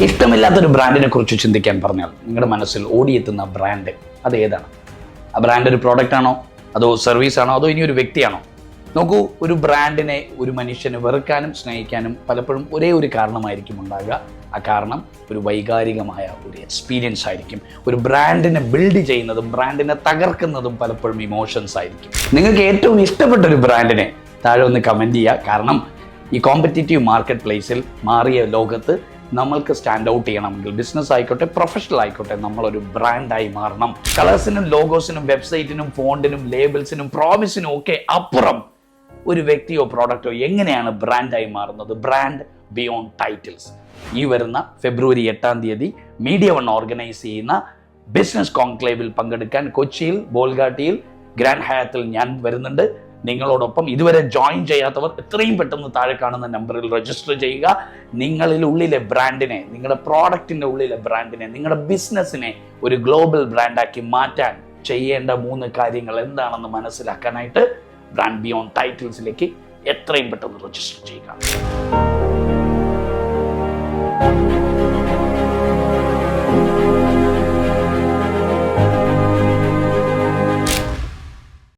ഇഷ്ടമില്ലാത്തൊരു ബ്രാൻഡിനെ കുറിച്ച് ചിന്തിക്കാൻ പറഞ്ഞാൽ നിങ്ങളുടെ മനസ്സിൽ ഓടിയെത്തുന്ന ബ്രാൻഡ് അത് ഏതാണ്? ആ ബ്രാൻഡ് ഒരു പ്രോഡക്റ്റ് ആണോ, അതോ സർവീസ് ആണോ, അതോ ഇനി ഒരു വ്യക്തിയാണോ? നോക്കൂ, ഒരു ബ്രാൻഡിനെ ഒരു മനുഷ്യന് വെറുക്കാനും സ്നേഹിക്കാനും പലപ്പോഴും ഒരേ ഒരു കാരണമായിരിക്കും ഉണ്ടാകുക. ആ കാരണം ഒരു വൈകാരികമായ ഒരു എക്സ്പീരിയൻസ് ആയിരിക്കും. ഒരു ബ്രാൻഡിനെ ബിൽഡ് ചെയ്യുന്നതും ബ്രാൻഡിനെ തകർക്കുന്നതും പലപ്പോഴും ഇമോഷൻസ് ആയിരിക്കും. നിങ്ങൾക്ക് ഏറ്റവും ഇഷ്ടപ്പെട്ട ഒരു ബ്രാൻഡിനെ താഴെ ഒന്ന് കമൻറ്റ് ചെയ്യുക. കാരണം ഈ കോമ്പറ്റീറ്റീവ് മാർക്കറ്റ് പ്ലേസിൽ മാറിയ ലോകത്ത് നമ്മൾക്ക് സ്റ്റാൻഡ് ഔട്ട് ചെയ്യണമെങ്കിൽ ബിസിനസ് ആയിക്കോട്ടെ, പ്രൊഫഷണൽ ആയിക്കോട്ടെ, നമ്മളൊരു ബ്രാൻഡായി മാറണം. കളേഴ്സിനും ലോഗോസിനും വെബ്സൈറ്റിനും ഫോണ്ടിനും ലേബിൾസിനും പ്രോമിസിനും ഒക്കെ അപ്പുറം ഒരു വ്യക്തിയോ പ്രോഡക്റ്റോ എങ്ങനെയാണ് ബ്രാൻഡായി മാറുന്നത്? Brand beyond titles. ഈ വരുന്ന ഫെബ്രുവരി 8 മീഡിയ വൺ ഓർഗനൈസ് ചെയ്യുന്ന ബിസിനസ് കോൺക്ലേവിൽ പങ്കെടുക്കാൻ കൊച്ചിയിൽ ബോൾഗാട്ടിയിൽ ഗ്രാൻഡ് ഹയാത്തിൽ ഞാൻ വരുന്നുണ്ട്. നിങ്ങളോടൊപ്പം ഇതുവരെ ജോയിൻ ചെയ്യാത്തവർ എത്രയും പെട്ടെന്ന് താഴെ കാണുന്ന നമ്പറിൽ രജിസ്റ്റർ ചെയ്യുക. നിങ്ങളുടെ ഉള്ളിലെ ബ്രാൻഡിനെ, നിങ്ങളുടെ പ്രോഡക്റ്റിൻ്റെ ഉള്ളിലെ ബ്രാൻഡിനെ, നിങ്ങളുടെ ബിസിനസ്സിനെ ഒരു ഗ്ലോബൽ ബ്രാൻഡാക്കി മാറ്റാൻ ചെയ്യേണ്ട 3 കാര്യങ്ങൾ എന്താണെന്ന് മനസ്സിലാക്കാനായിട്ട് ബ്രാൻഡ് ബിയോണ്ട് ടൈറ്റിൽസിലേക്ക് എത്രയും പെട്ടെന്ന് രജിസ്റ്റർ ചെയ്യുക.